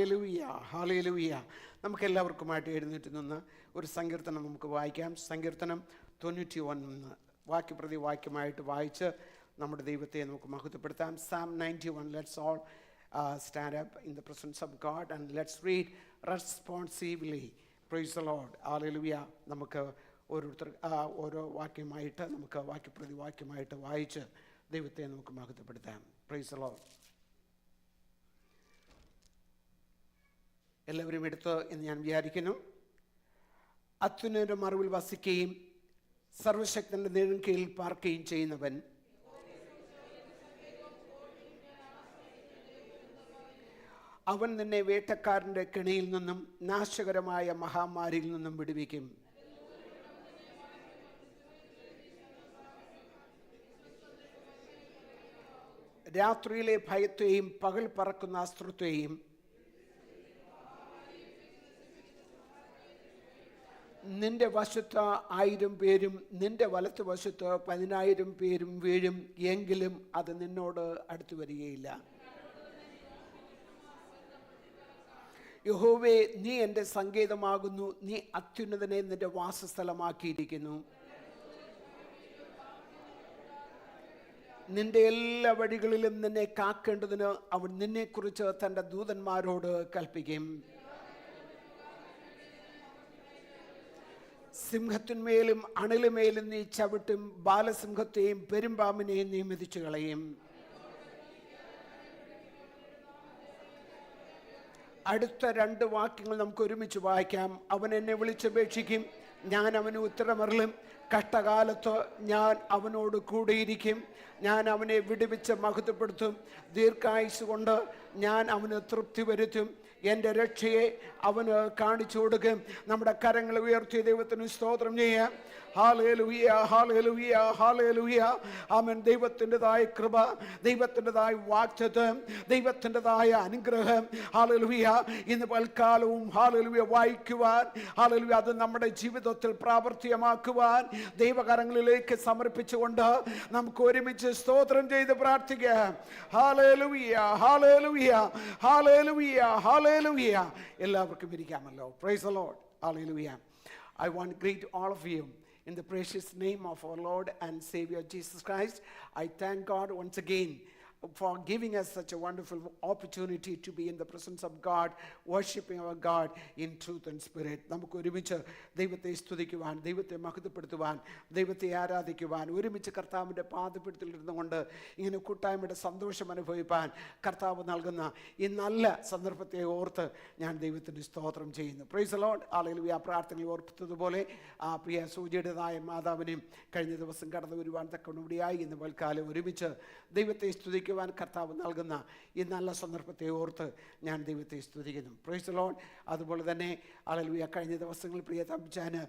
Hallelujah, hallelujah. നമുക്കെല്ലാവർക്കുമായിട്ട് എഴുന്നേറ്റ് നിന്ന് ഒരു സങ്കീർത്തനം നമുക്ക് വായിക്കാം. സങ്കീർത്തനം 91 വാക്യപ്രതി വാക്യമായിട്ട് വായിച്ച് നമ്മുടെ ദൈവത്തെ നമുക്ക് മഹത്വപ്പെടുത്താം. Psalm 91. Let's all stand up in the presence of God and let's read responsively. Praise the Lord. Hallelujah. നമുക്ക് ഓരോരുത്തർ ഓരോ വാക്യമായിട്ട് നമുക്ക് വാക്യപ്രതി വാക്യമായിട്ട് വായിച്ച് ദൈവത്തെ നമുക്ക് മഹത്വപ്പെടുത്താം. Praise the Lord. എല്ലാവരും എടുത്ത് എന്ന് ഞാൻ വിചാരിക്കുന്നു. അത്യുന്നതന്റെ മറവിൽ വസിക്കുകയും സർവശക്തന്റെ നിഴലിൻ കീഴിൽ പാർക്കുകയും ചെയ്യുന്നവൻ, അവൻ നിന്നെ വേട്ടക്കാരൻ്റെ കെണിയിൽ നിന്നും നാശകരമായ മഹാമാരിയിൽ നിന്നും വിടുവിക്കും. രാത്രിയിലെ ഭയത്തെയും പകൽ പറക്കുന്ന അസ്ത്രത്തെയും നിന്റെ വശത്ത് 1000 പേരും നിന്റെ വലത്ത് വശത്ത് 10,000 പേരും വീഴും, എങ്കിലും അത് നിന്നോട് അടുത്തു വരികയില്ല. യഹോവേ, നീ എൻ്റെ സങ്കേതമാകുന്നു, നീ അത്യുന്നതനെ നിന്റെ വാസസ്ഥലമാക്കിയിരിക്കുന്നു. നിന്റെ എല്ലാ വഴികളിലും നിന്നെ കാക്കേണ്ടതിന് അവൻ നിന്നെക്കുറിച്ച് തൻ്റെ ദൂതന്മാരോട് കൽപ്പിക്കും. സിംഹത്തിന്മേലും അണിലുമേലും നീ ചവിട്ടും, ബാലസിംഹത്തെയും പെരുമ്പാമ്പിനെയും നീ മിതിച്ചു കളയും. അടുത്ത 2 വാക്യങ്ങൾ നമുക്ക് ഒരുമിച്ച് വായിക്കാം. അവൻ എന്നെ വിളിച്ചപേക്ഷിക്കും, ഞാൻ അവന് ഉത്തരമരുളും. കഷ്ടകാലത്ത് ഞാൻ അവനോട് കൂടിയിരിക്കും. ഞാൻ അവനെ വിടുവിച്ച് മഹത്വപ്പെടുത്തും. ദീർഘായുസ് കൊണ്ട് ഞാൻ അവന് തൃപ്തി വരുത്തും. എൻ്റെ രക്ഷയെ അവന് കാണിച്ചു കൊടുക്കും. നമ്മുടെ കരങ്ങൾ ഉയർത്തിയ ദൈവത്തിന് സ്തോത്രം ചെയ്യാം. ഹല്ലേലൂയ, ഹല്ലേലൂയ, ഹല്ലേലൂയ. ആമേൻ. ദൈവത്തിൻ്റെതായ കൃപ, ദൈവത്തിൻ്റെതായ വാഗ്ദത്തം, ദൈവത്തിൻ്റെതായ അനുഗ്രഹം. ഹല്ലേലൂയ. ഇന്ന് പൽക്കാലവും ഹല്ലേലൂയ വായിക്കുവാൻ, ഹല്ലേലൂയ, അത് നമ്മുടെ ജീവിതത്തിൽ പ്രാവർത്തികമാക്കുവാൻ ദൈവകരങ്ങളിലേക്ക് സമർപ്പിച്ചുകൊണ്ട് നമുക്ക് ഒരുമിച്ച് സ്തോത്രം ചെയ്ത് പ്രാർത്ഥിക്കാം. ഹല്ലേലൂയ, ഹല്ലേലൂയ, ഹല്ലേലൂയ, ഹല്ലേലൂയ. എല്ലാവർക്കും ഇരിക്കാമല്ലോ. Praise the Lord. ഹല്ലേലൂയ. I want to greet all of you in the precious name of our Lord and Savior Jesus Christ. I thank God once again for giving us such a wonderful opportunity to be in the presence of God, worshiping our God in truth and spirit. നമുക്ക് ഒരുമിച്ച് ദൈവത്തെ സ്തുതിക്കുവാൻ, ദൈവത്തെ മഹത്വപ്പെടുത്തുവാൻ, ദൈവത്തെ ആരാധിക്കുവാൻ, ഒരുമിച്ച് കർത്താവിൻ്റെ പാദപീഠത്തിലിരുന്നു കൊണ്ട് ഇങ്ങനെ കൂട്ടായ്മയുടെ സന്തോഷം അനുഭവിപ്പാൻ കർത്താവ് നൽകുന്ന ഈ നല്ല സന്ദർഭത്തെ ഓർത്ത് ഞാൻ ദൈവത്തിന് സ്തോത്രം ചെയ്യുന്നു. Price the Lord. ഹല്ലേലൂയ. പ്രാർത്ഥനയിൽ ഓർത്തതുപോലെ ആ പ്രിയ സൂചിയുടേതായ മാതാവിനെയും കഴിഞ്ഞ ദിവസം കടന്നു വരുവാൻ തക്കവണ്ണമിടയായി ഇന്ന് പൽക്കാലം ഒരുമിച്ച് ദൈവത്തെ സ്തുതിക്കുവാൻ കർത്താവ് നൽകുന്ന ഈ നല്ല സന്ദർഭത്തെ ഓർത്ത് ഞാൻ ദൈവത്തെ സ്തുതിക്കുന്നു. Price the Lord. അതുപോലെ തന്നെ ഹല്ലേലൂയ, കഴിഞ്ഞ ദിവസങ്ങളിൽ പ്രിയ തമ്പിച്ചാന്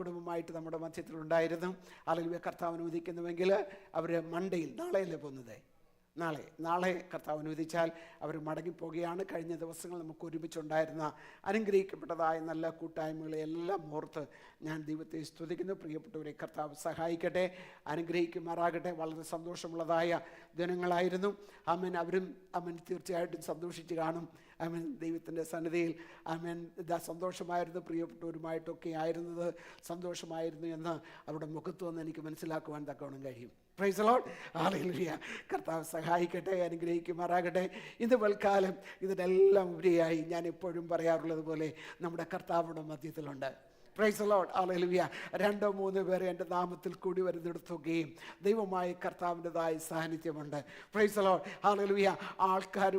കുടുംബമായിട്ട് നമ്മുടെ മധ്യത്തിലുണ്ടായിരുന്നു. ഹല്ലേലൂയ. കർത്താവ് അനുവദിക്കുന്നുവെങ്കിൽ അവർ മണ്ടയിൽ നാളെയല്ലേ പോകുന്നത്? നാളെ കർത്താവ് അനുവദിച്ചാൽ അവർ മടങ്ങിപ്പോവുകയാണ്. കഴിഞ്ഞ ദിവസങ്ങൾ നമുക്ക് ഒരുമിച്ചുണ്ടായിരുന്ന അനുഗ്രഹിക്കപ്പെട്ടതായ നല്ല കൂട്ടായ്മകളെ എല്ലാം ഓർത്ത് ഞാൻ ദൈവത്തെ സ്തുതിക്കുന്നു. പ്രിയപ്പെട്ടവരെ കർത്താവ് സഹായിക്കട്ടെ, അനുഗ്രഹിക്കുമാറാകട്ടെ. വളരെ സന്തോഷമുള്ളതായ ദിനങ്ങളായിരുന്നു. ആമേൻ. അവരും ആമേൻ തീർച്ചയായിട്ടും സന്തോഷിച്ച് കാണും. ആമേൻ. ദൈവത്തിൻ്റെ സന്നിധിയിൽ ആമേൻ സന്തോഷമായിരുന്നു. പ്രിയപ്പെട്ടവരുമായിട്ടൊക്കെ ആയിരുന്നത് സന്തോഷമായിരുന്നു എന്ന് അവരുടെ മുഖത്ത് വന്ന് എനിക്ക് മനസ്സിലാക്കുവാൻ തക്കവണ്ണം കഴിയും. Price the Lord. ഹല്ലേലൂയ. കർത്താവ് സഹായിക്കട്ടെ, അനുഗ്രഹിക്കുമാറാകട്ടെ. ഇന്ന് പൽക്കാലം ഇതിനെല്ലാം ഉപരിയായി ഞാൻ എപ്പോഴും പറയാറുള്ളത് പോലെ നമ്മുടെ കർത്താവിൻ്റെ മധ്യത്തിലുണ്ട്. Praise the Lord. ഹല്ലേലൂയ. 2-3 പേർ എൻ്റെ നാമത്തിൽ കൂടി വരുന്നിടത്തൊക്കെയും ദൈവമായ കർത്താവിൻ്റെതായ സാന്നിധ്യമുണ്ട്. Praise the Lord. ഹല്ലേലൂയ. ആൾക്കാർ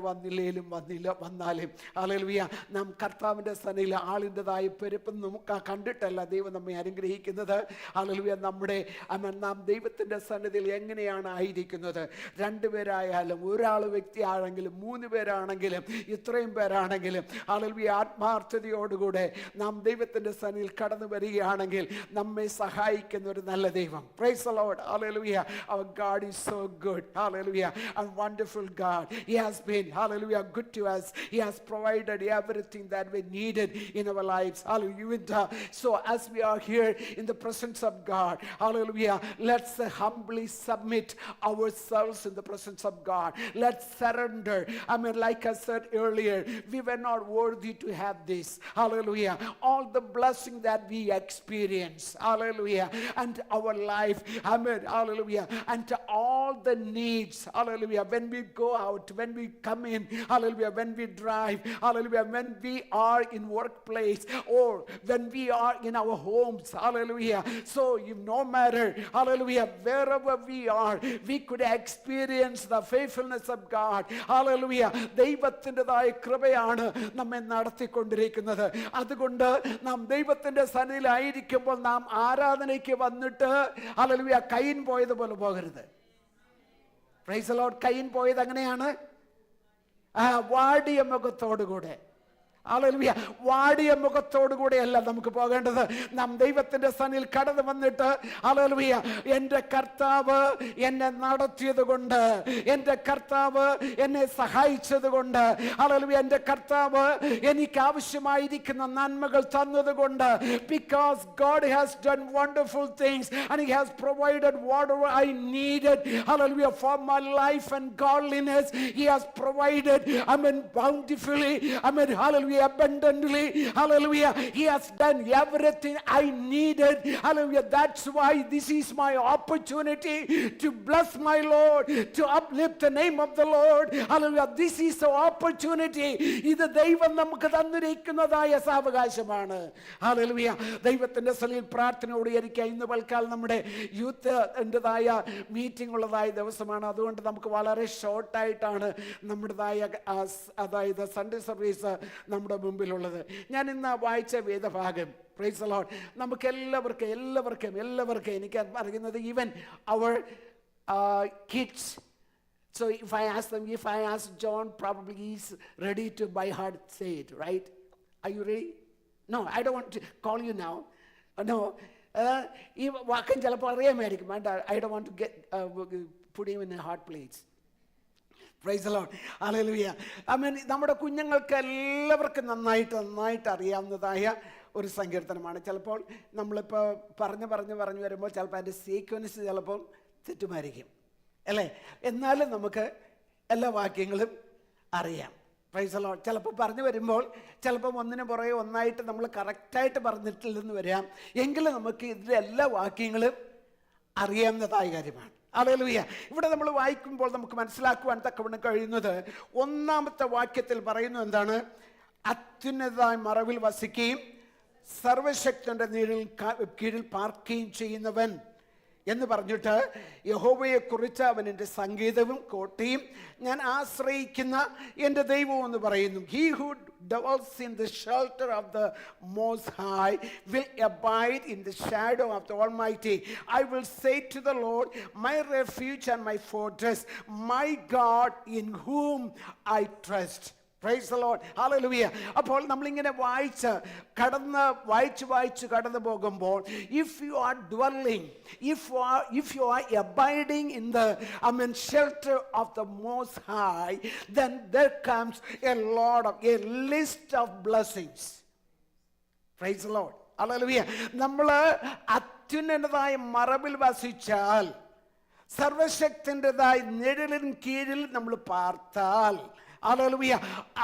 വന്നാലും ഹല്ലേലൂയ, നാം കർത്താവിൻ്റെ സന്നിധിയിൽ ആളിൻ്റെതായ പെരുപ്പം നമുക്ക് കണ്ടിട്ടല്ല ദൈവം നമ്മെ അനുഗ്രഹിക്കുന്നത്. ഹല്ലേലൂയ. നാം ദൈവത്തിൻ്റെ സന്നിധിയിൽ എങ്ങനെയാണ് ആയിരിക്കുന്നത്? 2 പേരായാലും, ഒരാൾ വ്യക്തിയാണെങ്കിലും, 3 പേരാണെങ്കിലും, ഇത്രയും പേരാണെങ്കിലും ഹല്ലേലൂയ, ആത്മാർത്ഥതയോടുകൂടെ നാം ദൈവത്തിൻ്റെ സന്നിധിയിൽ കടന്നു വരികയാണെങ്കിൽ നമ്മെ സഹായിക്കുന്ന ഒരു നല്ല ദൈവം. Praise the Lord. Hallelujah. Our God is so good. Hallelujah. And wonderful God. He has been, hallelujah, good to us. He has provided everything that we needed in our lives. Hallelujah. So as we are here in the presence of God, hallelujah, let's humbly submit ourselves in the presence of God. Let's surrender. I mean, like I said earlier, we were not worthy to have this. Hallelujah. All the blessing that we experience, hallelujah, and our life, amen, hallelujah, and all the needs, hallelujah, when we go out, when we come in, hallelujah, when we drive, hallelujah, when we are in workplace or when we are in our homes, hallelujah. So no matter, hallelujah, wherever we are, we could experience the faithfulness of God. Hallelujah. ദൈവത്തിൻ്റെതായ കൃപയാണ് നമ്മെ നടത്തിക്കൊണ്ടിരിക്കുന്നത്. അതുകൊണ്ട് നാം ദൈവത്തിന്റെ സന്നിധിയിലായിരിക്കുമ്പോൾ നാം ആരാധനയ്ക്ക് വന്നിട്ട് hallelujah കയീൻ പോയതുപോലെ പോകരുത്. Price the Lord. കയീൻ പോയത് അങ്ങനെയാണ്, വാടിയ മുഖത്തോടുകൂടെ. ഹല്ലേലൂയ. വാടിയ മുഖത്തോടുകൂടെയല്ല നമുക്ക് പോകേണ്ടത്. നാം ദൈവത്തിന്റെ സന്നിധിയിൽ കടന്നു വന്നിട്ട് ഹല്ലേലൂയ, എൻ്റെ കർത്താവ് എന്നെ നടത്തിയത് കൊണ്ട്, എൻ്റെ കർത്താവ് എന്നെ സഹായിച്ചത് കൊണ്ട്, ഹല്ലേലൂയ, എൻ്റെ കർത്താവ് എനിക്ക് ആവശ്യമായിരിക്കുന്ന നന്മകൾ തന്നതുകൊണ്ട്, because God has done wonderful things and He has provided whatever I needed, hallelujah, for my life and godliness. He has provided, I mean, bountifully, I mean, hallelujah, abundantly, hallelujah. He has done everything I needed, hallelujah. That's why this is my opportunity to bless my Lord, to uplift the name of the Lord, hallelujah. This is the opportunity. ഇത് ദൈവം നമുക്ക് തന്നിരിക്കുന്നതായ സാവകാശമാണ്. Hallelujah. ദൈവത്തിന്റെ സന്നിധിയിൽ പ്രാർത്ഥനയോടെ ഇരിക്കുക. ഇന്ന് പൽക്കാലം നമ്മുടെ യൂത്തിൻ്റെതായ meeting ഉള്ളതായ ദിവസമാണ്. അതുകൊണ്ട് നമുക്ക് വളരെ ഷോർട്ടായിട്ടാണ് നമ്മുടേതായ അതായത് സൺഡേ സർവീസ് നമ്മുടെ മുമ്പിലുള്ളത്. ഞാൻ ഇന്ന് വായിച്ച വേദഭാഗം, പ്രൈസ് ദി ലോർഡ്, നമുക്ക് എല്ലാവർക്കും എനിക്ക് അറിയുന്നത്, ഈവൻ അവർ kids. So if I ask John, probably he's ready to by heart say it, right? Are you ready? No, I don't want to call you now. No. ഈ വാക്യം ചിലപ്പോൾ അറിയാമായിരിക്കും. I don't want to put him in a hard place. Praise the Lord. Hallelujah. I mean, നമ്മുടെ കുഞ്ഞുങ്ങൾക്ക് എല്ലാവർക്കും നന്നായിട്ട് അറിയാവുന്നതായ ഒരു സങ്കീർത്തനമാണ്. ചിലപ്പോൾ നമ്മളിപ്പോൾ പറഞ്ഞു വരുമ്പോൾ ചിലപ്പോൾ അതിൻ്റെ സീക്വൻസ് ചിലപ്പോൾ തെറ്റുമായിരിക്കും, അല്ലേ? എന്നാലും നമുക്ക് എല്ലാ വാക്യങ്ങളും അറിയാം. Price the Lord. ചിലപ്പോൾ പറഞ്ഞു വരുമ്പോൾ ചിലപ്പോൾ ഒന്നിനു പുറകെ ഒന്നായിട്ട് നമ്മൾ കറക്റ്റായിട്ട് പറഞ്ഞിട്ടില്ലെന്ന് വരാം. എങ്കിലും നമുക്ക് ഇതിൻ്റെ എല്ലാ വാക്യങ്ങളും അറിയാവുന്നതായ കാര്യമാണ്. ഹല്ലേലൂയ. ഇവിടെ നമ്മൾ വായിക്കുമ്പോൾ നമുക്ക് മനസ്സിലാക്കുവാൻ തക്കവണ്ണം കഴിയുന്നത്, ഒന്നാമത്തെ വാക്യത്തിൽ പറയുന്നു എന്താണ്? അത്യുന്നതമായ മറവിൽ വസിക്കുകയും സർവശക്തന്റെ കീഴിൽ പാർക്കുകയും ചെയ്യുന്നവൻ എന്ന് പറഞ്ഞിട്ട് യഹോവയെക്കുറിച്ച് അവൻ എൻ്റെ സംഗീതവും കോട്ടയും ഞാൻ ആശ്രയിക്കുന്ന എൻ്റെ ദൈവവും എന്ന് പറയുന്നു. He who dwells in the shelter of the Most High will abide in the shadow of the Almighty. I will say to the Lord, my refuge and my fortress, my God in whom I trust. Praise the Lord. Hallelujah. അപ്പോൾ നമ്മളിങ്ങനെ വായിച്ച് കടന്നു പോകുമ്പോൾ, if you are dwelling, if you are abiding in the shelter of the Most High, then there comes a list of blessings. Praise the Lord. Hallelujah. നമ്മൾ അത്യുന്നതമായ മറവിൽ വസിച്ചാൽ, സർവശക്തൻ്റെതായ നിഴലിൻ കീഴിൽ നമ്മൾ പാർത്താൽ, hallelujah,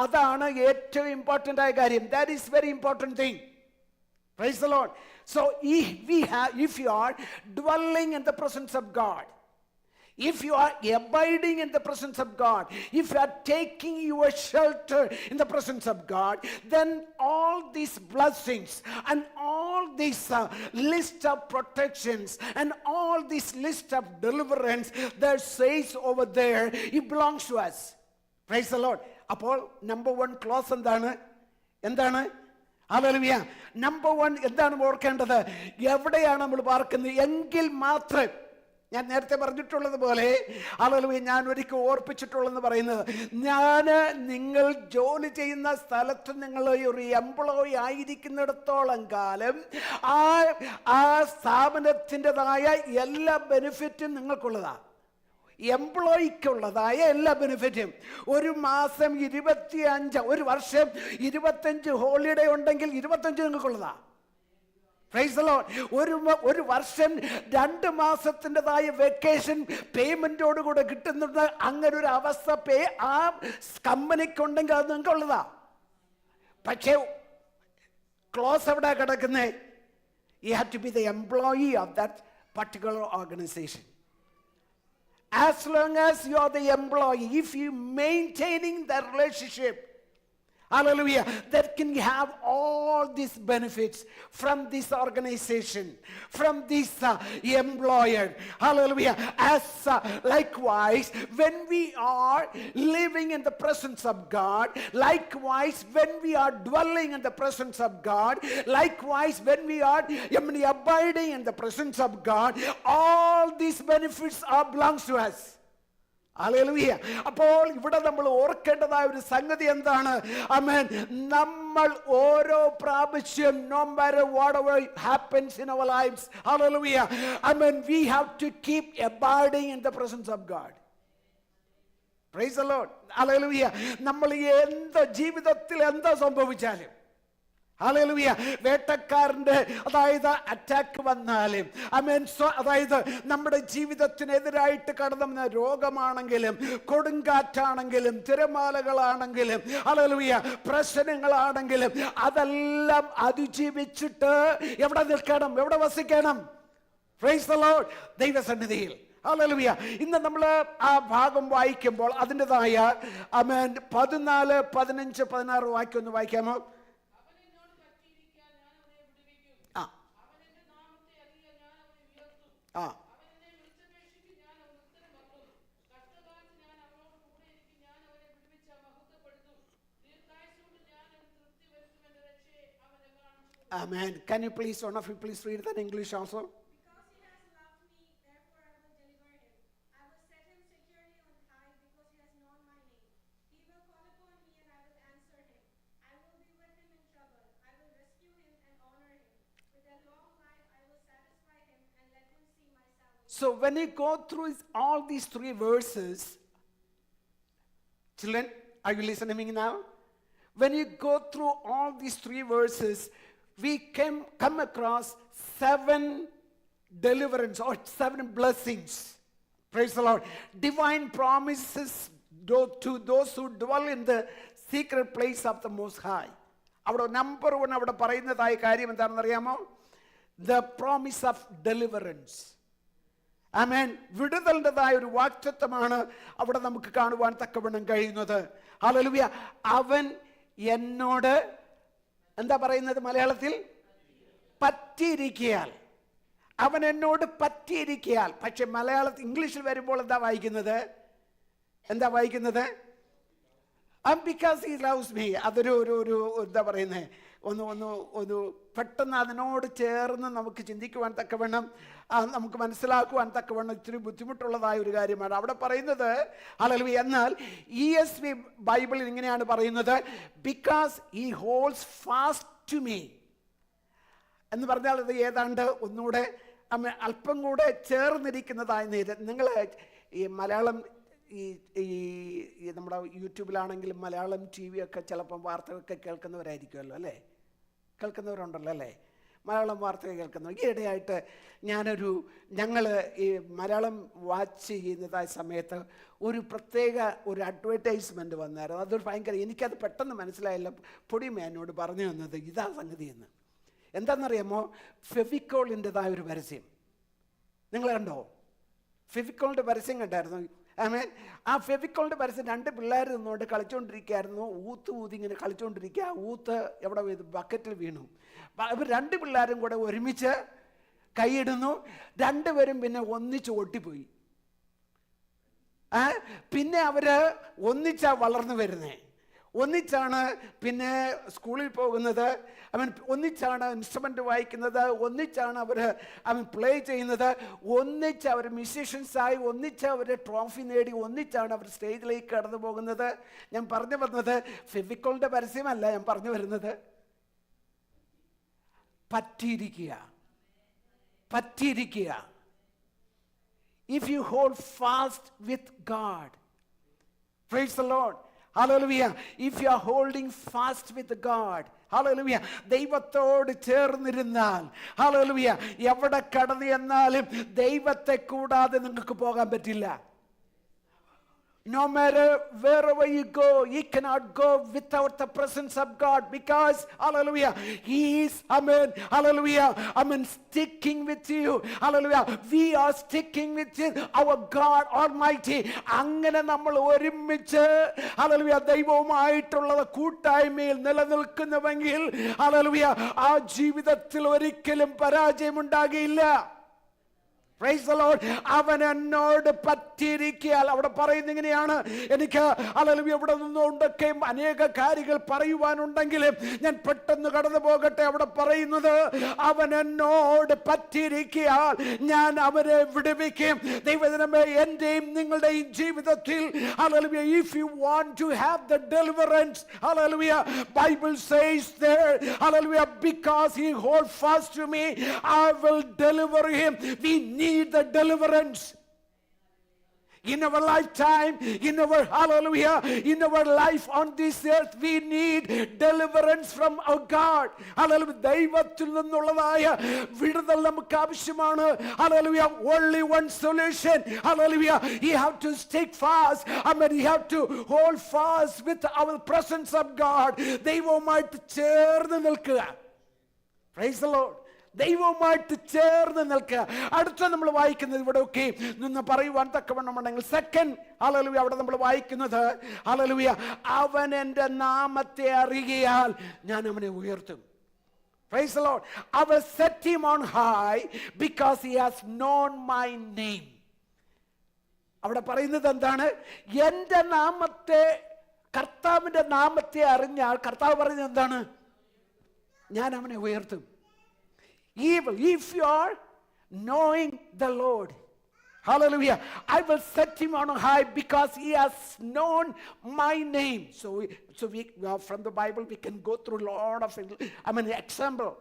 അതാണ് ഏറ്റവും ഇമ്പോർട്ടൻ്റ് ആയ കാര്യം. That is very important thing. Praise the Lord. So if you are dwelling in the presence of God, if you are abiding in the presence of God, if you are taking your shelter in the presence of God, then all these blessings and all this list of protections and all this list of deliverance that says over there, it belongs to us. Praise the Lord. അപ്പോൾ number 1 close എന്താണ്? Hallelujah. Number 1 എന്താണ് ഓർക്കേണ്ടത്? എവിടെയാണ് നമ്മൾ പാർക്കുന്നത്? എങ്കിൽ മാത്രം ഞാൻ നേരത്തെ പറഞ്ഞിട്ടുള്ളത് പോലെ ഹല്ലേലൂയ, ഞാൻ ഒരിക്കൽ ഓർപ്പിച്ചിട്ടുള്ളതെന്ന് പറയുന്നത്, ഞാൻ നിങ്ങൾ ജോലി ചെയ്യുന്ന സ്ഥലത്ത് നിങ്ങൾ ഒരു എംപ്ലോയി ആയിരിക്കുന്നിടത്തോളം കാലം ആ സ്ഥാപനത്തിൻ്റെതായ എല്ലാ ബെനിഫിറ്റും നിങ്ങൾക്കുള്ളതാണ്. എംപ്ലോയിക്കുള്ളതായ എല്ലാ ബെനിഫിറ്റും. ഒരു മാസം 25, ഒരു വർഷം 25 ഹോളിഡേ ഉണ്ടെങ്കിൽ 25 നിങ്ങൾക്കുള്ളതാണ്. Price the Lord. ഒരു വർഷം 2 മാസത്തിൻ്റെതായ വെക്കേഷൻ പേയ്മെൻറ്റോടുകൂടെ കിട്ടുന്നുണ്ട്. അങ്ങനെ ഒരു അവസ്ഥ ആ കമ്പനിക്കുണ്ടെങ്കിൽ അത് നിങ്ങൾക്കുള്ളതാ. പക്ഷേ ക്ലോസ് എവിടെ കിടക്കുന്നത്? You have to be the employee of that particular organisation. As long as you are the employee, if you maintaining that relationship, hallelujah, that can have all these benefits from this organization, from this employer, hallelujah. As likewise, when we are living in the presence of God, likewise when we are dwelling in the presence of God, likewise when we are abiding in the presence of God, all these benefits are belongs to us. Hallelujah. അപ്പോൾ ഇവിടെ നമ്മൾ ഓർക്കേണ്ടതായ ഒരു സംഗതി എന്താണ്? ആമേൻ. നമ്മൾ ഓരോ പ്രാവശ്യം, no matter whatever happens in our lives, hallelujah, amen, we have to keep abiding in the presence of God. Praise the Lord. Hallelujah. നമ്മൾ എന്ത് ജീവിതത്തിൽ എന്താ സംഭവിച്ചാലും, ഹല്ലേലൂയ, വേട്ടക്കാരൻ്റെ അതായത് അറ്റാക്ക് വന്നാലും, ആമേൻ, അതായത് നമ്മുടെ ജീവിതത്തിനെതിരായിട്ട് കടന്നു വന്ന രോഗമാണെങ്കിലും, കൊടുങ്കാറ്റാണെങ്കിലും, തിരമാലകളാണെങ്കിലും, ഹല്ലേലൂയ, പ്രശ്നങ്ങളാണെങ്കിലും, അതെല്ലാം അതിജീവിച്ചിട്ട് എവിടെ നിൽക്കണം? എവിടെ വസിക്കണം? Praise the Lord. ദൈവസന്നിധിയിൽ. ഹല്ലേലൂയ. ഇന്ന് നമ്മൾ ആ ഭാഗം വായിക്കുമ്പോൾ അതിൻ്റെതായ ആമേൻ 14, 15, 16 വാക്യം ഒന്ന് വായിക്കാമോ? Amen. Can you please, one of you please read that in English also? Because he has loved me, therefore I will deliver him. I will set him securely on high because he has known my name. He will call upon me and I will answer him. I will be with him in trouble. I will rescue him and honor him. With a long life I will satisfy him and let him see my salvation. So when you go through all these 3 verses, children, are you listening to me now? When you go through all these 3 verses, we come across 7 deliverance or 7 blessings. Praise the Lord. Divine promises to those who dwell in the secret place of the Most High. അവിടെ number 1 അവിടെ പറയുന്നതായ കാര്യം എന്താണെന്ന് അറിയാമോ? The promise of deliverance. ആമേൻ. വിടുതലിൻ്റെതായ ഒരു വാക്തത്വമാണ് അവിടെ നമുക്ക് കാണുവാൻ തക്കവണ്ണം കഴിയുന്നത്. ഹല്ലേലൂയ. അവൻ എന്നോട് എന്താ പറയുന്നത് മലയാളത്തിൽ? പറ്റിയിരിക്കയാൽ. അവൻ എന്നോട് പറ്റിയിരിക്കയാൽ. പക്ഷെ മലയാളത്തിൽ, ഇംഗ്ലീഷിൽ വരുമ്പോൾ എന്താ വായിക്കുന്നത്? Because he loves me. അതൊരു എന്താ പറയുന്നത്, ഒന്ന് പെട്ടെന്ന് അതിനോട് ചേർന്ന് നമുക്ക് ചിന്തിക്കുവാൻ തക്കവണ്ണം, നമുക്ക് മനസ്സിലാക്കുവാൻ തക്കവണ്ണം ഇത്തിരി ബുദ്ധിമുട്ടുള്ളതായ ഒരു കാര്യമാണ് അവിടെ പറയുന്നത്. ഹല്ലേലൂയ. എന്നാൽ ESV ബൈബിളിൽ ഇങ്ങനെയാണ് പറയുന്നത്, because he holds fast to me എന്ന് പറഞ്ഞാൽ ഇത് ഏതാണ്ട് ഒന്നുകൂടെ അല്പം കൂടെ ചേർന്നിരിക്കുന്നതായ നേരം. നിങ്ങൾ ഈ മലയാളം ഈ നമ്മുടെ യൂട്യൂബിലാണെങ്കിലും മലയാളം TV ഒക്കെ ചിലപ്പം വാർത്തകളൊക്കെ കേൾക്കുന്നവരായിരിക്കുമല്ലോ അല്ലേ? കേൾക്കുന്നവരുണ്ടല്ലോ അല്ലേ? മലയാളം വാർത്തകൾ കേൾക്കുന്നു. ഈ ഇടയായിട്ട് ഞങ്ങൾ ഈ മലയാളം വാച്ച് ചെയ്യുന്നതായ സമയത്ത് ഒരു പ്രത്യേക ഒരു അഡ്വർടൈസ്മെൻറ്റ് വന്നായിരുന്നു. അതൊരു ഭയങ്കര, എനിക്കത് പെട്ടെന്ന് മനസ്സിലായില്ല. പൊടിമ എന്നോട് പറഞ്ഞു തന്നത് ഇതാ സംഗതി എന്ന്. എന്താണെന്നറിയാമോ? ഫെവിക്കോളിൻ്റെതായ ഒരു പരസ്യം നിങ്ങൾ കണ്ടോ? ഫെവിക്കോളിൻ്റെ പരസ്യം കണ്ടായിരുന്നു? ആമേൻ. ആ ഫെവിക്കോളിൻ്റെ പരസ്യം 2 പിള്ളേർ നിന്നുകൊണ്ട് കളിച്ചുകൊണ്ടിരിക്കുകയായിരുന്നു. ഊതി ഇങ്ങനെ കളിച്ചുകൊണ്ടിരിക്കുക. ഊത്ത് എവിടെ ബക്കറ്റിൽ വീണു. അവർ 2 പിള്ളേരും കൂടെ ഒരുമിച്ച് കൈയിടുന്നു. 2 പേരും പിന്നെ ഒന്നിച്ച് ഒട്ടിപ്പോയി. പിന്നെ അവർ ഒന്നിച്ചാ വളർന്നു വരുന്നേ. ഒന്നിച്ചാണ് പിന്നെ സ്കൂളിൽ പോകുന്നത്, ഒന്നിച്ചാണ് ഇൻസ്ട്രുമെൻ്റ് വായിക്കുന്നത്, ഒന്നിച്ചാണ് അവർ പ്ലേ ചെയ്യുന്നത്, ഒന്നിച്ച് അവർ മ്യൂസീഷ്യൻസായി, ഒന്നിച്ച് അവർ ട്രോഫി നേടി, ഒന്നിച്ചാണ് അവർ സ്റ്റേജിലേക്ക് കടന്നു പോകുന്നത്. ഞാൻ പറഞ്ഞു വന്നത് ഫെവിക്കോളിൻ്റെ പരസ്യമല്ല ഞാൻ പറഞ്ഞു വരുന്നത്. പറ്റിയിരിക്കുക. If you hold fast with God, praise the Lord, hallelujah. If you are holding fast with God, hallelujah, ദൈവത്തോട് ചേർന്നിരുന്നാൽ, hallelujah, എവിടെ കടന്നു എന്നാലും ദൈവത്തെ കൂടാതെ നിങ്ങൾക്ക് പോകാൻ പറ്റില്ല. No matter wherever you go, you cannot go without the presence of God, because hallelujah, he is, amen, hallelujah, sticking with you, hallelujah, we are sticking with you, our God Almighty. അങ്ങനെ നമ്മൾ ഒരുമിച്ച് hallelujah ദൈവവുമായിട്ടുള്ള കൂട്ടായ്മയിൽ നിലനിൽക്കുന്നുവെങ്കിൽ hallelujah ആ ജീവിതത്തിൽ ഒരിക്കലും പരാജയമുണ്ടാകില്ല. Praise the Lord. അവൻ എന്നോട് പറ്റിയിരിക്കാൻ, അവിടെ പറയുന്നത് ഇങ്ങനെയാണ്, എനിക്ക് ഹല്ലേലൂയ ഇവിടെ നിന്നുകൊണ്ടൊക്കെ അനേക കാര്യങ്ങൾ പറയുവാനുണ്ടെങ്കിലും ഞാൻ പെട്ടെന്ന് കടന്നു പോകട്ടെ. അവിടെ പറയുന്നത് അവൻ എന്നോട് പറ്റിയിരിക്കാൻ ഞാൻ അവനെ വിടുവിക്കും. ദൈവജനമേ, എന്റെയും നിങ്ങളുടെയും ജീവിതത്തിൽ hallelujah, if you want to have the deliverance, hallelujah, Bible says there, hallelujah, because he hold fast to me, I will deliver him. We need the deliverance in our lifetime, in our hallelujah, in our life on this earth. We need deliverance from our God. Hallelujah, ദൈവത്തിൽ നിന്നുള്ളതായ വിടുതൽ നമുക്ക് ആവശ്യമാണ്. Hallelujah, only one solution. Hallelujah, you have to stick fast. You have to hold fast with our presence of God. ദൈവവുമായിട്ട് ചേർന്ന് നിൽക്കുക. Praise the Lord. ദൈവവുമായിട്ട് ചേർന്ന് നിൽക്കുക. അടുത്ത നമ്മൾ വായിക്കുന്നത് ഇവിടെ ഒക്കെ നിന്ന് പറയുവാൻ തക്കവണ്ണമുണ്ടെങ്കിൽ സെക്കൻഡ് ഹല്ലേലൂയ അവിടെ നമ്മൾ വായിക്കുന്നത് ഹല്ലേലൂയ അവൻ എൻ്റെ നാമത്തെ അറിയാൽ ഞാൻ അവനെ ഉയർത്തും. Praise the Lord. I will set him on high because he has known my name. അവിടെ പറയുന്നത് എന്താണ്? എൻ്റെ നാമത്തെ, കർത്താവിൻ്റെ നാമത്തെ അറിഞ്ഞാൽ കർത്താവ് പറയുന്നത് എന്താണ്? ഞാൻ അവനെ ഉയർത്തും. Evil, if you are knowing the Lord, hallelujah, I will set him on high because he has known my name. So we from the Bible we can go through a lot of example.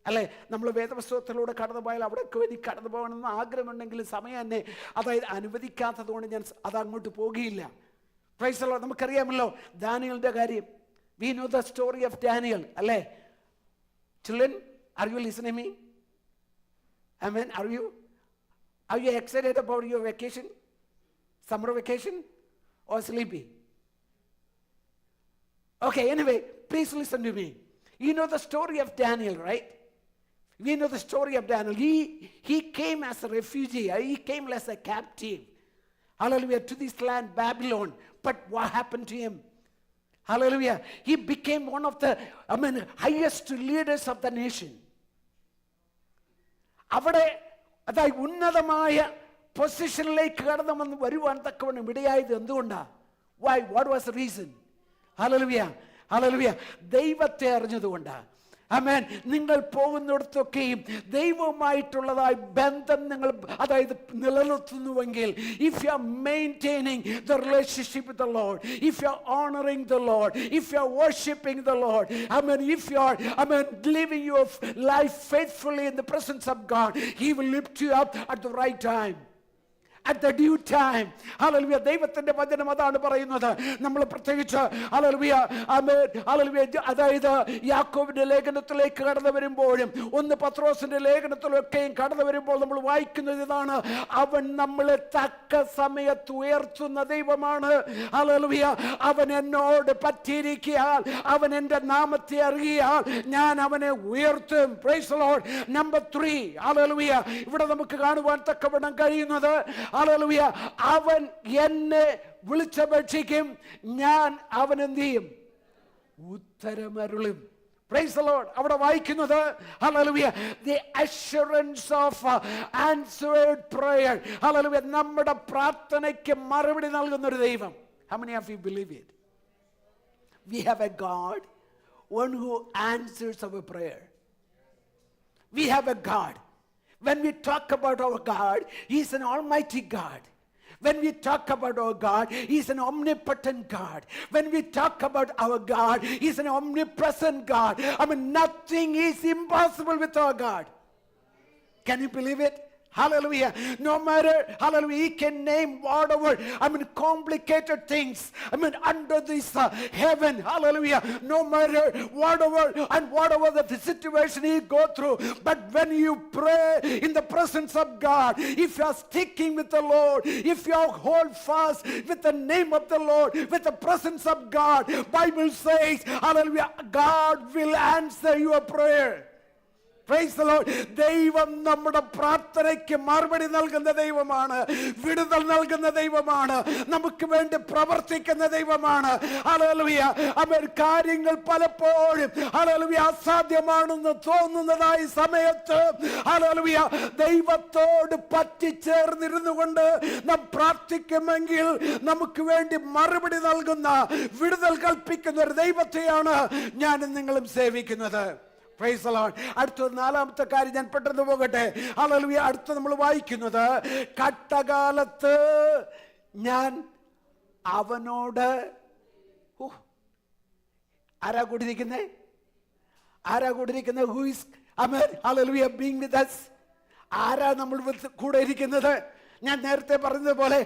അല്ലേ, നമ്മൾ വേദപുസ്തകത്തിലൂടെ കടന്നു പോയാൽ അവിടെയൊക്കെ എനിക്ക് കടന്നു പോകണമെന്ന് ആഗ്രഹമുണ്ടെങ്കിൽ സമയം എന്നെ അതായത് അനുവദിക്കാത്തത് കൊണ്ട് ഞാൻ അതങ്ങോട്ട് പോകുകയില്ല. Price the Lord. നമുക്കറിയാമല്ലോ ദാനിയേലിന്റെ കാര്യം. We know the story of Daniel, അല്ലേ? Children, are you listening to me? Amen. Are you excited about your vacation? Summer vacation or sleepy? Okay, anyway, please listen to me. You know the story of Daniel, right? We know the story of Daniel. He came as a refugee. He came as a captive. Hallelujah, to this land Babylon. But what happened to him? Hallelujah. He became one of the highest leaders of the nation. അവിടെ അതായത് ഉന്നതമായ പൊസിഷനിലേക്ക് കടന്നു വരുവാൻ തക്കവണ്ണം ഇടയായത് എന്തുകൊണ്ടാ? Why? What was the reason? Hallelujah. Hallelujah. ദൈവത്തെ അറിഞ്ഞതുകൊണ്ടാ. ആമേൻ. നിങ്ങൾ പോകുന്നിടത്തൊക്കെയും ദൈവവുമായിട്ടുള്ളതായ ബന്ധം നിങ്ങൾ അതായത് നിലനിർത്തുന്നുവെങ്കിൽ, if you are maintaining the relationship with the Lord, if you are honoring the Lord, if you are worshiping the Lord, if you are living your life faithfully in the presence of God, he will lift you up at the right time, at the due time. Hallelujah. ദൈവത്തിന്റെ വചനം അതാണ് പറയുന്നത്. നമ്മൾ പ്രത്യേകിച്ച് hallelujah hallelujah അതായത് യാക്കോബിന്റെ ലേഖനത്തിലേക്ക് കടന്നു വരുമ്പോഴും ഒന്ന് പത്രോസിന്റെ ലേഖനത്തിലൊക്കെയും കടന്നു വരുമ്പോൾ നമ്മൾ വായിക്കുന്നത് ഇതാണ്: അവൻ നമ്മളെ തക്ക സമയത്ത് ഉയർത്തുന്ന ദൈവമാണ്. ഹല്ലേലൂയ. അവൻ എന്നോട് പറ്റിയിരിക്കാൻ, അവൻ എൻ്റെ നാമത്തെ അറിയാൽ ഞാൻ അവനെ ഉയർത്തും. Price the Lord. Number 3, hallelujah, ഇവിടെ നമുക്ക് കാണുവാൻ തക്കവണ്ണം കഴിയുന്നത് ഹല്ലേലൂയ അവൻ എന്നെ വിളിച്ചപേക്ഷിക്കും, ഞാൻ അവൻ എന്ത് ചെയ്യും? ഉത്തരമരുളും. Praise the Lord. അവിടെ വായിക്കുന്നത് hallelujah the assurance of answered prayer. Hallelujah നമ്മുടെ പ്രാർത്ഥനയ്ക്ക് മറുപടി നൽകുന്ന ഒരു ദൈവം. How many of you believe it? We have a God, one who answers our prayer. We have a God. When we talk about our God, He is an almighty God. When we talk about our God, He is an omnipotent God. When we talk about our God, He is an omnipresent God. I mean, nothing is impossible with our God. Can you believe it? Hallelujah. No matter, hallelujah, He can name whatever, I mean, complicated things, I mean, under this heaven, hallelujah, no matter whatever the situation you go through. But when you pray in the presence of God, if you are sticking with the Lord, if you hold fast with the name of the Lord, with the presence of God, Bible says, hallelujah, God will answer your prayer. Praise the Lord. ദൈവം നമ്മുടെ പ്രാർത്ഥനയ്ക്ക് മറുപടി നൽകുന്ന ദൈവമാണ്, വിടുതൽ നൽകുന്ന ദൈവമാണ്, നമുക്ക് വേണ്ടി പ്രവർത്തിക്കുന്ന ദൈവമാണ്. ഹല്ലേലൂയ. അവൻ കാര്യങ്ങൾ പലപ്പോഴും ഹല്ലേലൂയ അസാധ്യമാണെന്ന് തോന്നുന്നതായ സമയത്ത് ഹല്ലേലൂയ ദൈവത്തോട് പറ്റിച്ചേർന്നിരുന്നു കൊണ്ട് നാം പ്രാർത്ഥിക്കുമെങ്കിൽ നമുക്ക് വേണ്ടി മറുപടി നൽകുന്ന, വിടുതൽ കൽപ്പിക്കുന്ന ഒരു ദൈവത്തെയാണ് ഞാനും നിങ്ങളും സേവിക്കുന്നത്. Praise the Lord. അടുത്ത നാലാമത്തെ കാര്യം ഞാൻ പെട്ടെന്ന് പോകട്ടെ. ഹല്ലേലൂയ. അടുത്ത നമ്മൾ വായിക്കുന്നത്, കഷ്ടകാലത്ത് ഞാൻ അവനോട്, ആരാ കൂടിയിരിക്കുന്നത്? ആരാ കൂടിയിരിക്കുന്നത്? Who is, amen, hallelujah, being with us? ആരാ നമ്മൾ കൂടെ ഇരിക്കുന്നത്? ഞാൻ നേരത്തെ പറഞ്ഞതുപോലെ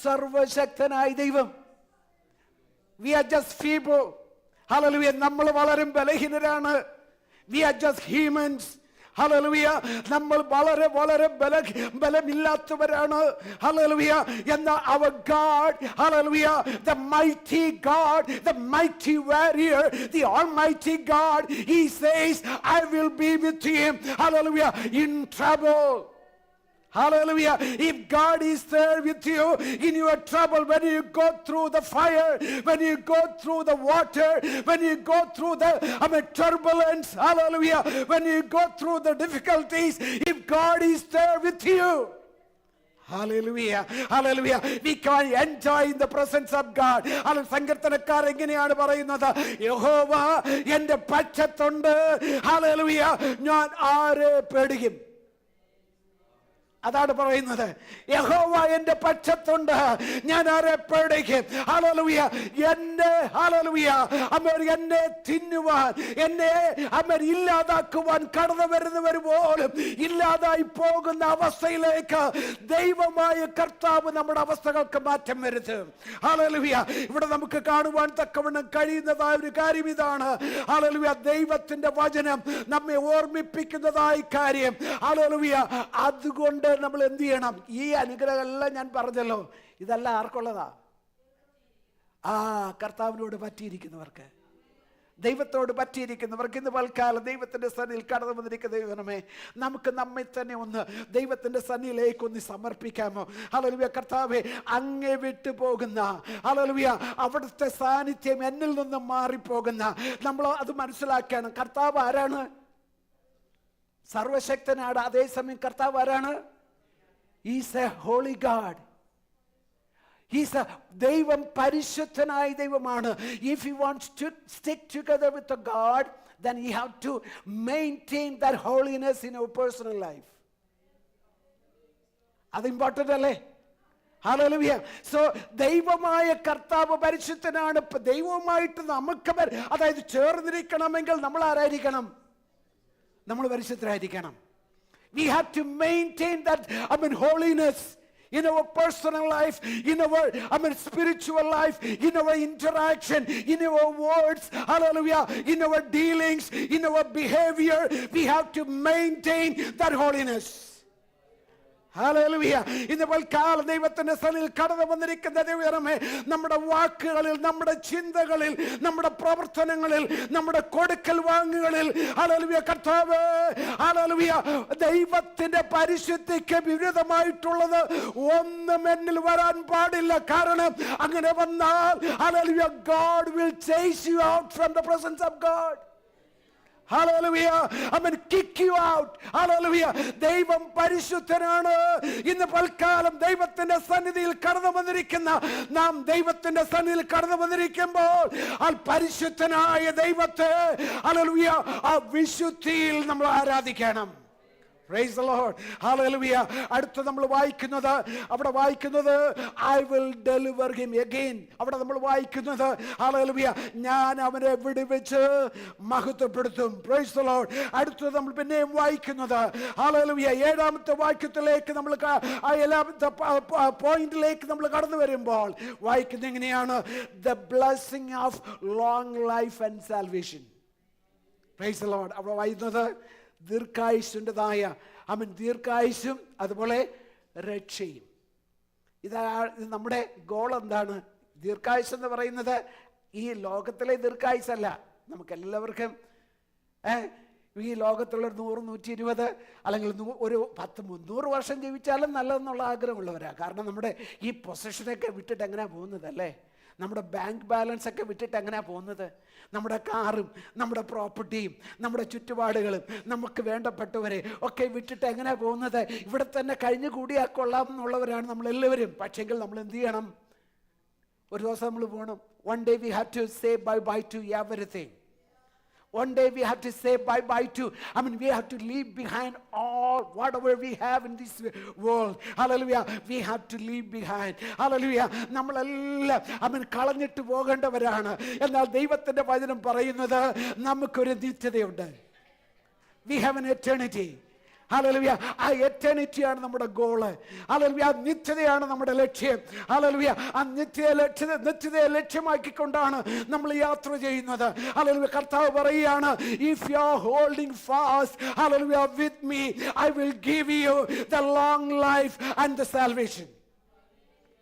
സർവശക്തനായ ദൈവം. We are just feeble. Hallelujah. നമ്മൾ വളരെ ബലഹീനരാണ്. We are just humans. Hallelujah. നമ്മൾ വളരെ ബലമില്ലാത്തവരാണ്. Hallelujah. എന്നാൽ our God, hallelujah, the mighty God, the mighty warrior, the almighty God, He says, I will be with him, hallelujah, in trouble. Hallelujah. If God is there with you in your trouble, when you go through the fire, when you go through the water, when you go through the turbulence, hallelujah, when you go through the difficulties, if God is there with you, hallelujah, hallelujah, we can enjoy in the presence of God. സങ്കീർത്തനക്കാർ എങ്ങനെയാണ് പറയുന്നത്? യഹോവ എൻ്റെ പക്ഷത്തുണ്ട്, hallelujah, ഞാൻ ആരെ പേടിക്കും? അതാണ് പറയുന്നത്. യഹോവ എൻ്റെ പക്ഷത്തുണ്ട്, ഞാൻ ആരെ പേടിക്കും? ഹല്ലേലൂയ. എന്നെ തിന്നുവാൻ, എന്നെ ഇല്ലാതാക്കുവാൻ കടന്നു വരുന്നവർ പോലും ഇല്ലാതായി പോകുന്ന അവസ്ഥയിലേക്ക് ദൈവമായ കർത്താവ് നമ്മുടെ അവസ്ഥകൾക്ക് മാറ്റം വരുത്തും. ഹല്ലേലൂയ. ഇവിടെ നമുക്ക് കാണുവാൻ തക്കവണ്ണം കഴിയുന്നതായ ഒരു കാര്യം ഇതാണ്. ഹല്ലേലൂയ. ദൈവത്തിന്റെ വചനം നമ്മെ ഓർമ്മിപ്പിക്കുന്നതായ കാര്യം. ഹല്ലേലൂയ. അതുകൊണ്ട് നമ്മൾ എന്ത് ചെയ്യണം? ഈ അനുഗ്രഹമെല്ലാം ഞാൻ പറഞ്ഞല്ലോ, ഇതെല്ലാം ആർക്കുള്ളതാ? കർത്താവിനോട് പറ്റിയിരിക്കുന്നവർക്ക്, ദൈവത്തോട് പറ്റിയിരിക്കുന്നവർക്ക്. ഇന്ന് പൽക്കാലം ദൈവത്തിന്റെ സന്നിധിയിൽ കടന്നു വന്നിരിക്കുന്ന ദൈവമേ, നമുക്ക് നമ്മെ തന്നെ ഒന്ന് ദൈവത്തിന്റെ സന്നിധിയിലേക്ക് ഒന്ന് സമർപ്പിക്കാമോ? ഹല്ലേലൂയ. കർത്താവേ, അങ്ങേ വിട്ടു പോകുന്ന, ഹല്ലേലൂയ, അവിടുത്തെ സാന്നിധ്യം എന്നിൽ നിന്ന് മാറിപ്പോകുന്ന നമ്മൾ അത് മനസ്സിലാക്കണം. കർത്താവ് ആരാണ്? സർവശക്തനാണ്. അതേസമയം കർത്താവ് ആരാണ്? He's a holy God. He's a ദൈവം പരിശുദ്ധനായ ദൈവമാണ്. If he wants to stick together with a God, then he have to maintain that holiness in our personal life. അത് ഇമ്പോർട്ടന്റ് അല്ലേ? ഹല്ലേലൂയ. സോ ദൈവമായ കർത്താവ് പരിശുദ്ധനാണ്. ദൈവവുമായിട്ട് നമുക്ക് അതായത് ചേർന്നിരിക്കണമെങ്കിൽ നമ്മൾ ആരായിരിക്കണം? നമ്മൾ പരിശുദ്ധരായിരിക്കണം. We have to maintain that, holiness in our personal life, in our, spiritual life, in our interaction, in our words, hallelujah, in our dealings, in our behavior. We have to maintain that holiness. Hallelujah. ഇന്ന് പൽക്കാലം ദൈവത്തിന്റെ സന്നിധിയിൽ കടന്നു വന്നിരിക്കുന്ന ദൈവമേ, നമ്മുടെ വാക്കുകളിൽ, നമ്മുടെ ചിന്തകളിൽ, നമ്മുടെ പ്രവർത്തനങ്ങളിൽ, നമ്മുടെ കൊടുക്കൽ വാങ്ങുകളിൽ, ഹല്ലേലൂയ കർത്താവേ, ഹല്ലേലൂയ, ദൈവത്തിന്റെ പരിശുദ്ധിക്ക് വിരുദ്ധമായിട്ടുള്ളത് ഒന്നും എന്നിൽ വരാൻ പാടില്ല. കാരണം അങ്ങനെ വന്നാൽ, hallelujah, God will chase you out from the presence of God. Hallelujah. Amen. Kick you out. Hallelujah. ദൈവം പരിശുദ്ധനാണ്. ഇന്ന് പൽക്കാലം ദൈവത്തിന്റെ സന്നിധിയിൽ കടന്നു വന്നിരിക്കുന്ന നാം ദൈവത്തിന്റെ സന്നിധിയിൽ കടന്നു വന്നിരിക്കുമ്പോൾ ആ പരിശുദ്ധനായ ദൈവത്തെ ഹല്ലേലൂയ ആ വിശുദ്ധിയിൽ നമ്മൾ ആരാധിക്കണം. Praise the Lord. Hallelujah. അടുത്ത നമ്മൾ വായിക്കുന്നത് അവിടെ വായിക്കുന്നത് I will deliver him again. അവിടെ നമ്മൾ വായിക്കുന്നത് Hallelujah. ഞാൻ അവനെ വിടുവിച്ച് മഹത്വപ്പെടുത്തും. Praise the Lord. അടുത്ത നമ്മൾ പിന്നെയും വായിക്കുന്നത് Hallelujah. 7ാമത്തെ വാക്യത്തിലേക്ക് നമ്മൾ 7ാമത്തെ പോയിന്റിലേക്ക് നമ്മൾ കടന്നു വരുമ്പോൾ വായിക്കുന്നത് എങ്ങനെയാണ്? The blessing of long life and salvation. Praise the Lord. അവിടെ വായിക്കുന്നത് ദീർഘായുസ്സിൻ്റെതായ ദീർഘായുസ്സും അതുപോലെ രക്ഷയും. ഇത് നമ്മുടെ ഗോൾ എന്താണ്? ദീർഘായുസ് എന്ന് പറയുന്നത് ഈ ലോകത്തിലെ ദീർഘായുസല്ല. നമുക്കെല്ലാവർക്കും ഈ ലോകത്തുള്ള 100, 120 അല്ലെങ്കിൽ ഒരു 10, 300 വർഷം ജീവിച്ചാലും നല്ലതെന്നുള്ള ആഗ്രഹമുള്ളവരാണ്. കാരണം നമ്മുടെ ഈ പൊസഷനൊക്കെ വിട്ടിട്ട് എങ്ങനെയാണ് പോകുന്നത് അല്ലേ? നമ്മുടെ ബാങ്ക് ബാലൻസ് ഒക്കെ വിട്ടിട്ട് എങ്ങനെയാണ് പോകുന്നത്? നമ്മുടെ കാറും നമ്മുടെ പ്രോപ്പർട്ടിയും നമ്മുടെ ചുറ്റുപാടുകളും നമുക്ക് വേണ്ടപ്പെട്ടവരെ ഒക്കെ വിട്ടിട്ട് എങ്ങനെയാണ് പോകുന്നത്? ഇവിടെ തന്നെ കഴിഞ്ഞു കൂടിയാൽ കൊള്ളാം എന്നുള്ളവരാണ് നമ്മളെല്ലാവരും. പക്ഷെങ്കിൽ നമ്മൾ എന്ത് ചെയ്യണം? ഒരു ദിവസം നമ്മൾ പോകണം. One day we have to say bye to everything. One day we have to say bye to, we have to leave behind all whatever we have in this world. Hallelujah. We have to leave behind. Hallelujah. നമ്മളെല്ലാം കളഞ്ഞിട്ട് പോകേണ്ടവരാണ്. എന്നാൽ ദൈവത്തിന്റെ വചനം പറയുന്നത് നമുക്കൊരു നിത്യതയുണ്ട്. We have an eternity. Hallelujah. ആ എറ്റർണിറ്റിയാണ് നമ്മുടെ goal. Hallelujah. ആ നിത്യതയാണ് നമ്മുടെ ലക്ഷ്യം. ഹല്ലേലൂയ. ആ നിത്യതയെ ലക്ഷ്യമാക്കിക്കൊണ്ടാണ് നമ്മൾ യാത്ര ചെയ്യുന്നത്. ഹല്ലേലൂയ. കർത്താവ് പറയുകയാണ്, if you are holding fast, hallelujah, with me, I will give you the long life and the salvation.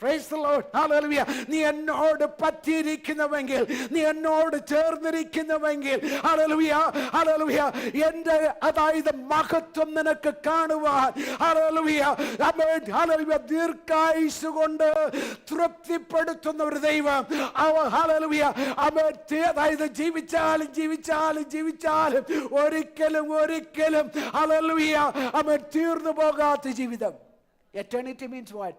Praise the Lord. Hallelujah. നീ എന്നോട് പറ്റിയിരിക്കുന്നുവെങ്കിൽ, നീ എന്നോട് ചേർന്നിരിക്കുന്നുവെങ്കിൽ, ഹല്ലേലൂയ, ഹല്ലേലൂയ, എൻ്റെ അതായത് മഹത്വം നിനക്ക് കാണുവാൻ, ഹല്ലേലൂയ, ആമേൻ, ഹല്ലേലൂയ, ദീർഘായുസ്സ് കൊണ്ട് തൃപ്തിപ്പെടുത്തുന്ന ഒരു ദൈവം. ഹല്ലേലൂയ, ആമേൻ, അതായത് ജീവിച്ചാലും ഒരിക്കലും ഹല്ലേലൂയ, ആമേൻ, തീർന്നു പോകാത്ത ജീവിതം. Eternity means what?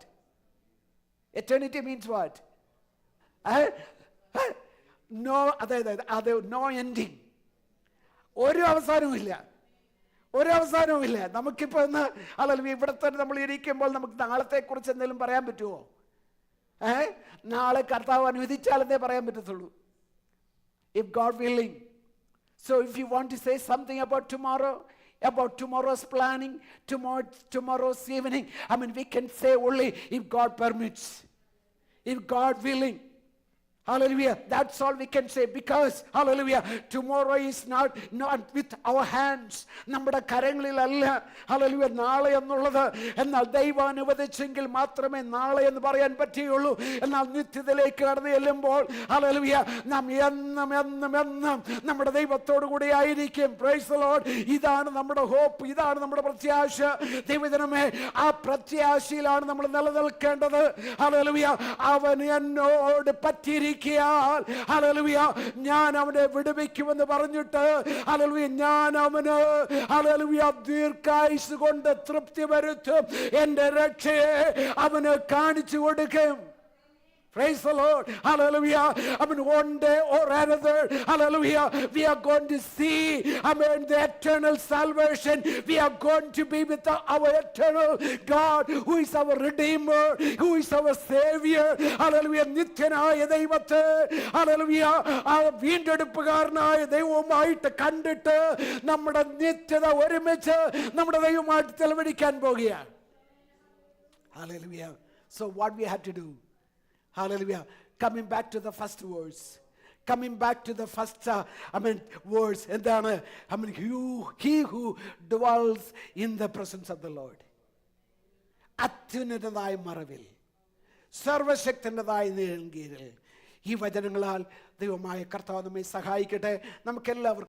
Eternity means what? No, അത് നോ എൻഡിങ്. ഒരു അവസാനവുമില്ല. നമുക്കിപ്പോൾ ഇന്ന് അല്ലെങ്കിൽ ഇവിടെ തന്നെ നമ്മൾ ഇരിക്കുമ്പോൾ നമുക്ക് നാളത്തെക്കുറിച്ച് എന്തെങ്കിലും പറയാൻ പറ്റുമോ? നാളെ കർത്താവ് അനുവദിച്ചാലെന്നേ പറയാൻ പറ്റത്തുള്ളൂ. If God willing. So if you want to say something about tomorrow's planning, tomorrow's evening, we can say only if God permits, if God willing. Hallelujah. That's all we can say, because hallelujah, tomorrow is not with our hands. നമ്മുടെ കരങ്ങളിലല്ല hallelujah നാളെ എന്നുള്ളത്. എന്നാൽ ദൈവം അനുവദിച്ചെങ്കിൽ മാത്രമേ നാളെ എന്ന് പറയാൻ പറ്റുകയുള്ളൂ. എന്നാൽ നിത്യതയിലേക്ക് കടന്നു ചെല്ലുമ്പോൾ hallelujah നാം എന്നും നമ്മുടെ ദൈവത്തോടു കൂടി ആയിരിക്കും. Praise the Lord. ഇതാണ് നമ്മുടെ ഹോപ്പ്, ഇതാണ് നമ്മുടെ പ്രത്യാശ. ദൈവജനമേ, ആ പ്രത്യാശയിലാണ് നമ്മൾ നിലനിൽക്കേണ്ടത്. hallelujah. അവൻ എന്നോട് പറ്റിയിരിക്കും, ഹല്ലേലൂയ, ഞാൻ അവനെ വിടുവിക്കുമെന്ന് പറഞ്ഞിട്ട് ഹല്ലേലൂയ, ഞാൻ അവന് ഹല്ലേലൂയ ദീർഘായുസ്സ് കൊണ്ട് തൃപ്തി വരുത്തും. എൻ്റെ രക്ഷയെ അവന് കാണിച്ചു കൊടുക്കും. Praise the Lord. Hallelujah. One day or another, hallelujah, we are going to see, the eternal salvation. We are going to be with our eternal God, who is our Redeemer, who is our Savior. Hallelujah. നിത്യനായ ദൈവത്തെ, hallelujah, ആ വീണ്ടെടുപ്പുകാരനായ ദൈവവുമായിട്ട് കണ്ടിട്ട് നമ്മുടെ നിത്യത ഒരുമിച്ച് നമ്മുടെ ദൈവവുമായിട്ട് ചെലവഴിക്കാൻ പോകുകയാണ്. Hallelujah. So what we have to do? Hallelujah. Coming back to the first words. Words. എന്താണ്? He who dwells in the presence of the Lord. അത്യുന്നതമായ മറവിൽ, സർവശക്തൻ്റെതായ നിഴലിൻ കീഴിൽ. ഈ വചനങ്ങളാൽ ദൈവമായ കർത്താവ് നമ്മെ സഹായിക്കട്ടെ. നമുക്കെല്ലാവർക്കും